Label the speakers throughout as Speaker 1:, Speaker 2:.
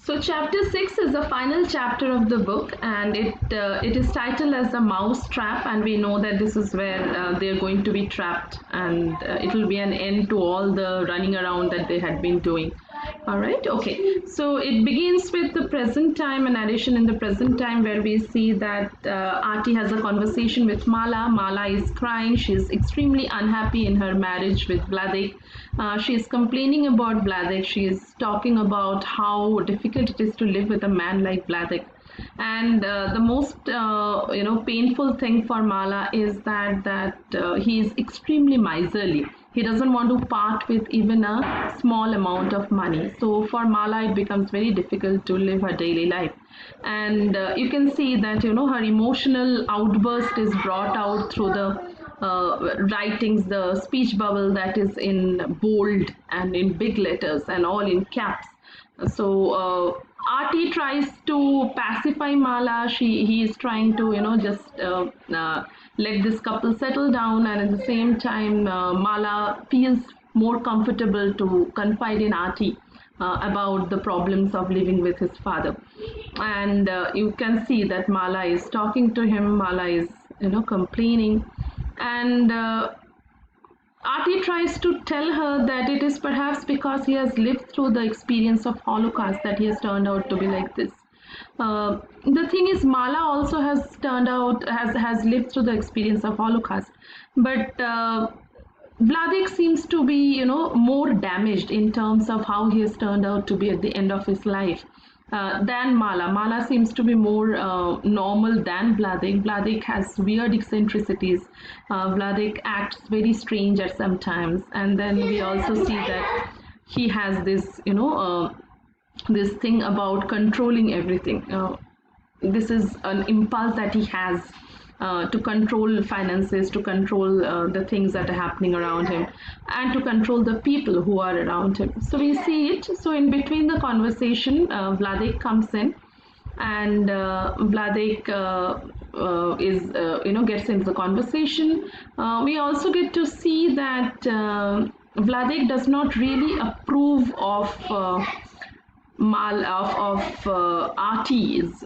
Speaker 1: So chapter 6 is the final chapter of the book, and it is titled as the mouse trap, and we know that this is where they're going to be trapped, and it will be an end to all the running around that they had been doing. All right, okay. So it begins with the present time, a narration in the present time where we see that Aarti has a conversation with Mala. Mala is crying. She is extremely unhappy in her marriage with Vladek. She is complaining about Vladek. She is talking about how difficult it is to live with a man like Vladek. And the most painful thing for Mala is that he is extremely miserly. He doesn't want to part with even a small amount of money. So for Mala, it becomes very difficult to live her daily life. And you can see that her emotional outburst is brought out through the writings, the speech bubble that is in bold and in big letters and all in caps. So Aarti tries to pacify Mala. He is trying to just let this couple settle down, and at the same time Mala feels more comfortable to confide in Aarti about the problems of living with his father. And you can see that Mala is talking to him. Mala is complaining, and Aarti tries to tell her that it is perhaps because he has lived through the experience of Holocaust that he has turned out to be like this. The thing is, Mala also has lived through the experience of Holocaust, but Vladek seems to be more damaged in terms of how he has turned out to be at the end of his life. Than Mala. Mala seems to be more normal than Vladek. Vladek has weird eccentricities. Vladek acts very strange at some times, and then we also see that he has this thing about controlling everything. This is an impulse that he has to control finances, to control the things that are happening around him, and to control the people who are around him. So we see it. So in between the conversation, Vladek comes in, and Vladek gets into the conversation. We also get to see that Vladek does not really approve of Aarti's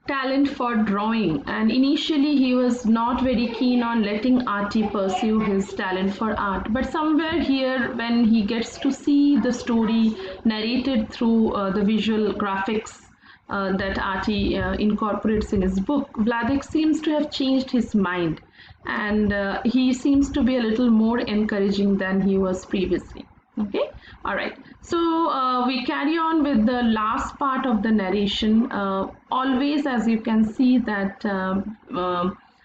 Speaker 1: talent for drawing, and initially he was not very keen on letting Aarti pursue his talent for art. But somewhere here, when he gets to see the story narrated through the visual graphics that Aarti incorporates in his book, Vladek seems to have changed his mind, and he seems to be a little more encouraging than he was previously. Okay, all right. So we carry on with the last part of the narration. Always, as you can see, that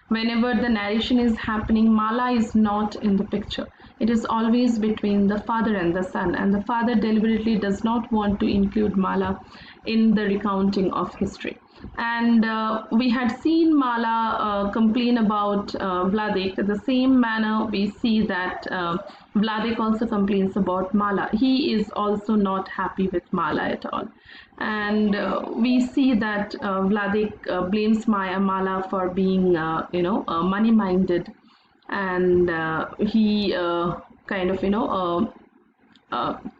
Speaker 1: whenever the narration is happening, Mala is not in the picture. It is always between the father and the son, and the father deliberately does not want to include Mala in the recounting of history. And we had seen Mala complain about Vladek. In the same manner, we see that Vladek also complains about Mala. He is also not happy with Mala at all. And we see that Vladek blames Mala for being, money-minded, and he kind of,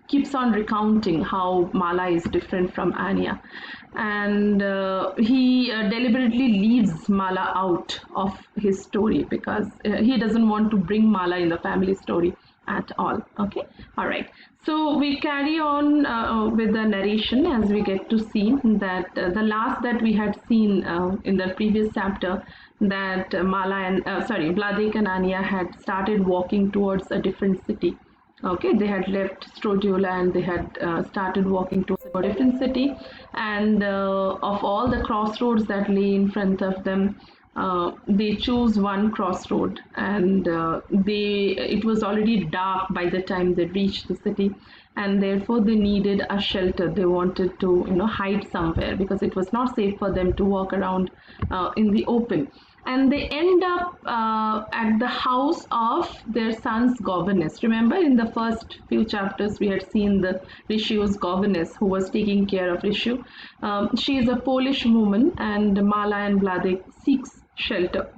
Speaker 1: keeps on recounting how Mala is different from Anya. And he deliberately leaves Mala out of his story because he doesn't want to bring Mala in the family story at all. Okay, all right. So we carry on with the narration as we get to see that the last that we had seen in the previous chapter, that Vladek and Anya had started walking towards a different city. Okay, they had left Strodula and they had started walking towards a different city, and of all the crossroads that lay in front of them, they chose one crossroad, and it was already dark by the time they reached the city, and therefore they needed a shelter. They wanted to hide somewhere because it was not safe for them to walk around in the open. And they end up at the house of their son's governess. Remember, in the first few chapters, we had seen the Rishu's governess who was taking care of Rishu. She is a Polish woman, and Mala and Vladek seeks shelter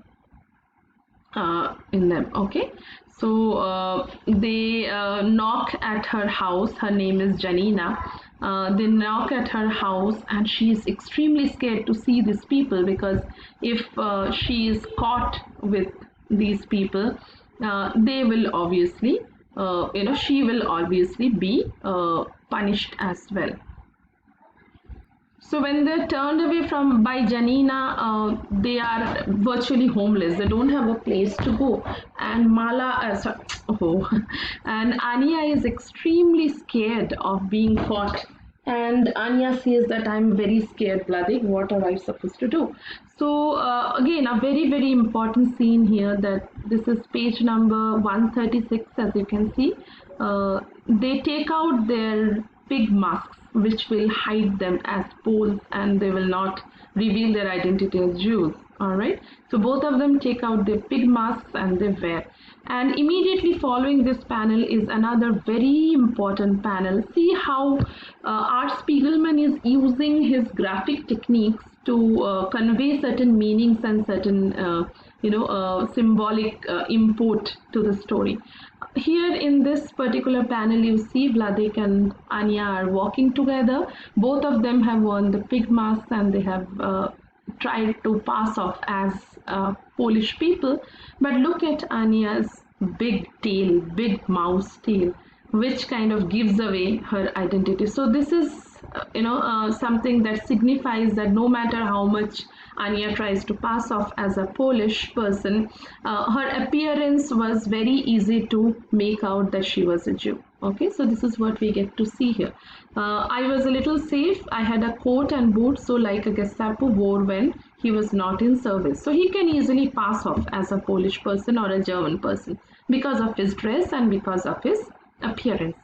Speaker 1: in them. Okay, So they knock at her house. Her name is Janina. They knock at her house, and she is extremely scared to see these people, because if she is caught with these people, they will obviously, she will obviously be punished as well. So when they're turned away from by Janina, they are virtually homeless. They don't have a place to go. And oh, and Anya is extremely scared of being caught. And Anya says that I'm very scared, Vladik. What are I supposed to do? So again, a very very important scene here. That this is page number 136, as you can see. They take out their pig masks, which will hide them as Poles, and they will not reveal their identity as Jews. All right. So both of them take out their pig masks and they wear. And immediately following this panel is another very important panel. See how Art Spiegelman is using his graphic techniques to convey certain meanings and certain symbolic import to the story. Here in this particular panel, you see Vladik and Anya are walking together. Both of them have worn the pig masks, and they have tried to pass off as Polish people. But look at Anya's big tail, big mouse tail, which kind of gives away her identity. So this is something that signifies that no matter how much Anya tries to pass off as a Polish person, her appearance was very easy to make out that she was a Jew. Okay, so this is what we get to see here. I was a little safe. I had a coat and boots, so like a Gestapo wore when he was not in service. So he can easily pass off as a Polish person or a German person because of his dress and because of his appearance.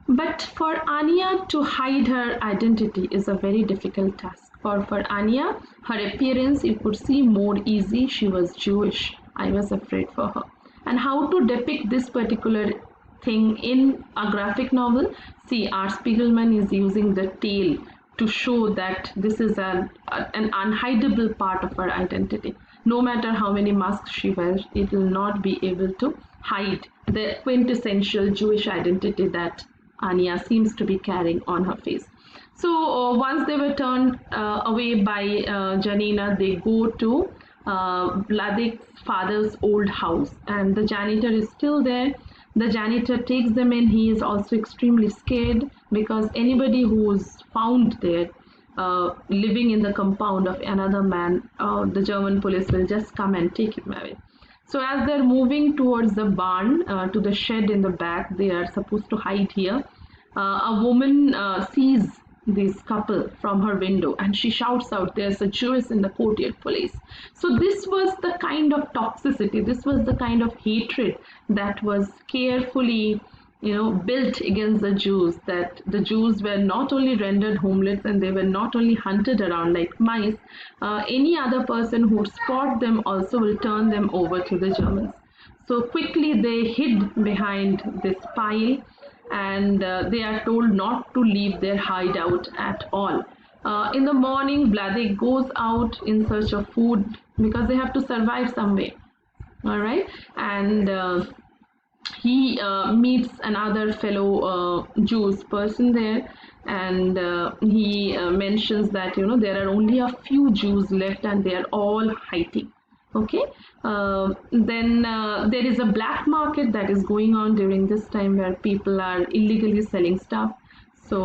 Speaker 1: But for Anya to hide her identity is a very difficult task. For Anya, her appearance, you could see more easy. She was Jewish. I was afraid for her. And how to depict this particular thing in a graphic novel? See, Art Spiegelman is using the tail to show that this is an unhideable part of her identity. No matter how many masks she wears, it will not be able to hide the quintessential Jewish identity that Anya seems to be carrying on her face. So once they were turned away by Janina, they go to Vladik's father's old house, and the janitor is still there. The janitor takes them in. He is also extremely scared, because anybody who is found there living in the compound of another man, the German police will just come and take him away. So as they're moving towards the barn, to the shed in the back, they are supposed to hide here. A woman sees this couple from her window, and she shouts out, "There's a Jewess in the courtyard, police." So this was the kind of toxicity, this was the kind of hatred that was carefully built against the Jews, that the Jews were not only rendered homeless, and they were not only hunted around like mice. Any other person who would spot them also will turn them over to the Germans. So quickly they hid behind this pile, and they are told not to leave their hideout at all. In the morning, Vladik goes out in search of food, because they have to survive some way. All right, and he meets another fellow Jews person there, and he mentions that there are only a few Jews left, and they are all hiding. Okay, then there is a black market that is going on during this time, where people are illegally selling stuff. So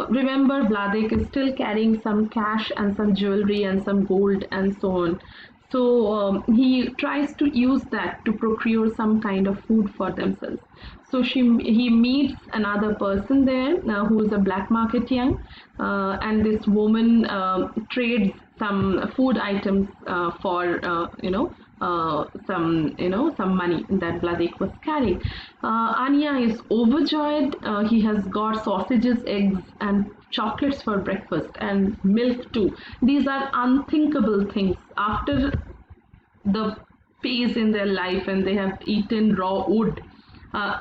Speaker 1: remember, Vladek is still carrying some cash and some jewelry and some gold and so on. So he tries to use that to procure some kind of food for themselves. So he meets another person there who is a black market young, and this woman trades some food items for some money that Vladek was carrying. Anya is overjoyed. He has got sausages, eggs, and chocolates for breakfast, and milk too. These are unthinkable things after the phase in their life when they have eaten raw wood.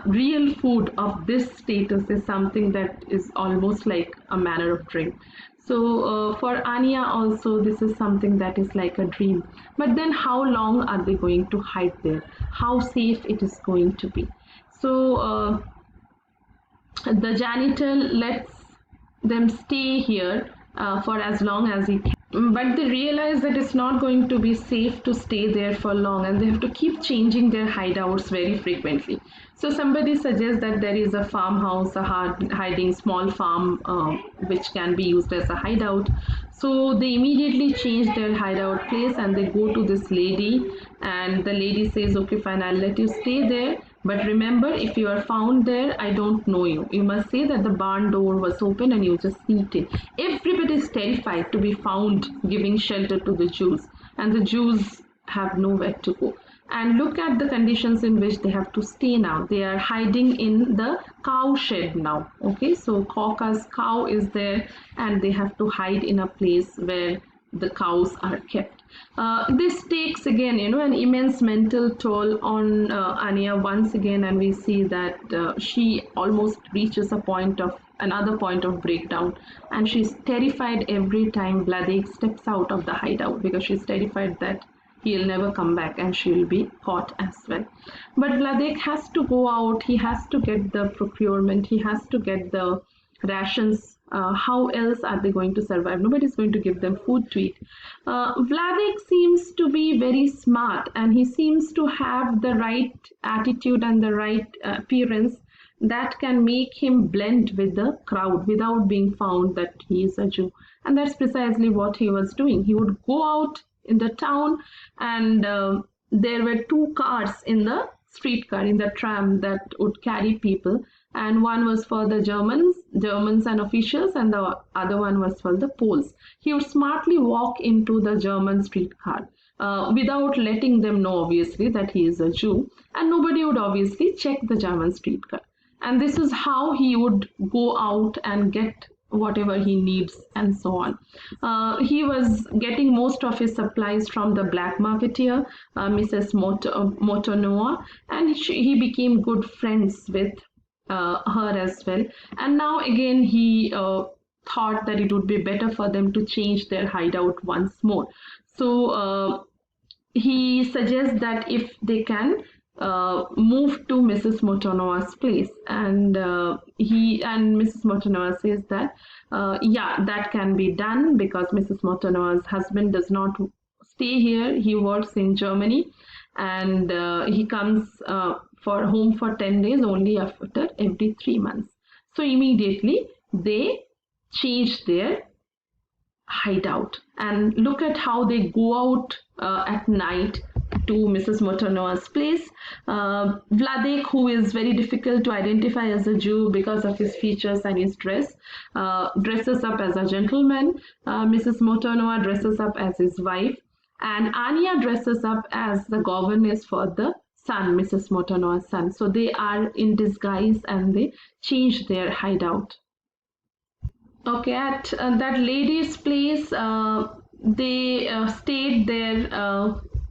Speaker 1: Real food of this status is something that is almost like a manner of dream. So for Anya also, this is something that is like a dream. But then how long are they going to hide there? How safe it is going to be? So the janitor lets them stay here for as long as he can. But they realize that it's not going to be safe to stay there for long, and they have to keep changing their hideouts very frequently. So somebody suggests that there is a farmhouse, a hiding small farm which can be used as a hideout. So they immediately change their hideout place and they go to this lady, and the lady says, okay, fine, I'll let you stay there. But remember, if you are found there, I don't know you. You must say that the barn door was open and you just sneaked in. Everybody is terrified to be found giving shelter to the Jews, and the Jews have nowhere to go. And look at the conditions in which they have to stay now. They are hiding in the cow shed now. Okay, so Cauca's cow is there, and they have to hide in a place where the cows are kept. This takes again, an immense mental toll on Anya once again, and we see that she almost reaches another point of breakdown, and she's terrified every time Vladek steps out of the hideout because she's terrified that he'll never come back and she'll be caught as well. But Vladek has to go out, he has to get the procurement, he has to get the rations. How else are they going to survive? Nobody's going to give them food to eat. Vladek seems to be very smart, and he seems to have the right attitude and the right appearance that can make him blend with the crowd without being found that he is a Jew. And that's precisely what he was doing. He would go out in the town, and there were two cars in the streetcar, in the tram, that would carry people, and one was for the Germans and officials, and the other one was for the Poles. He would smartly walk into the German streetcar without letting them know, obviously, that he is a Jew, and nobody would obviously check the German streetcar. And this is how he would go out and get whatever he needs and so on. He was getting most of his supplies from the black marketeer, Mrs. Motonoa, and he became good friends with her as well. And now again he thought that it would be better for them to change their hideout once more. So he suggests that if they can move to Mrs. Motonoa's place, and Mrs. Motonoa says that yeah, that can be done because Mrs. Motonoa's husband does not stay here. He works in Germany, and he comes for home for 10 days only after every 3 months. So immediately they change their hideout, and look at how they go out at night to Mrs. Motonoa's place. Vladek, who is very difficult to identify as a Jew because of his features and his dress, dresses up as a gentleman. Mrs. Motonoa dresses up as his wife, and Anya dresses up as the governess for the son, Mrs. Motonoa's son. So they are in disguise and they change their hideout. Okay, at that lady's place, they stayed there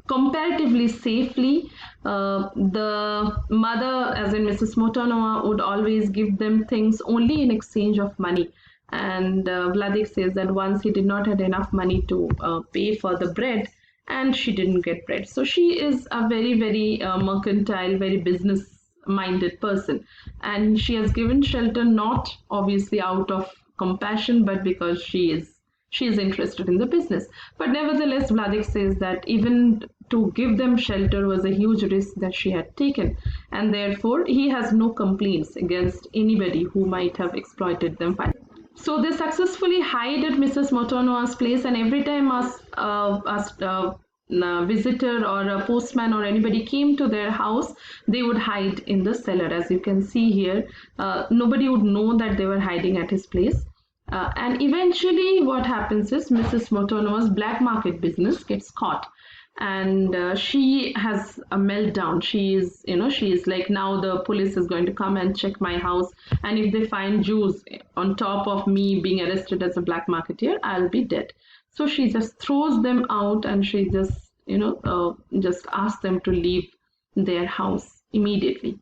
Speaker 1: comparatively safely. The mother, as in Mrs. Motonoa, would always give them things only in exchange of money. And Vladek says that once he did not have enough money to pay for the bread, and she didn't get bread. So she is a very, very mercantile, very business-minded person. And she has given shelter not obviously out of compassion, but because she is interested in the business. But nevertheless, Vladek says that even to give them shelter was a huge risk that she had taken, and therefore he has no complaints against anybody who might have exploited them. So they successfully hide at Mrs. Motonoa's place, and every time a visitor or a postman or anybody came to their house, they would hide in the cellar. As you can see here, nobody would know that they were hiding at his place. And eventually what happens is Mrs. Motonoa's black market business gets caught, and she has a meltdown. She is like, now the police is going to come and check my house, and if they find Jews on top of me being arrested as a black marketeer, I'll be dead. So she just throws them out, and she just asks them to leave their house immediately.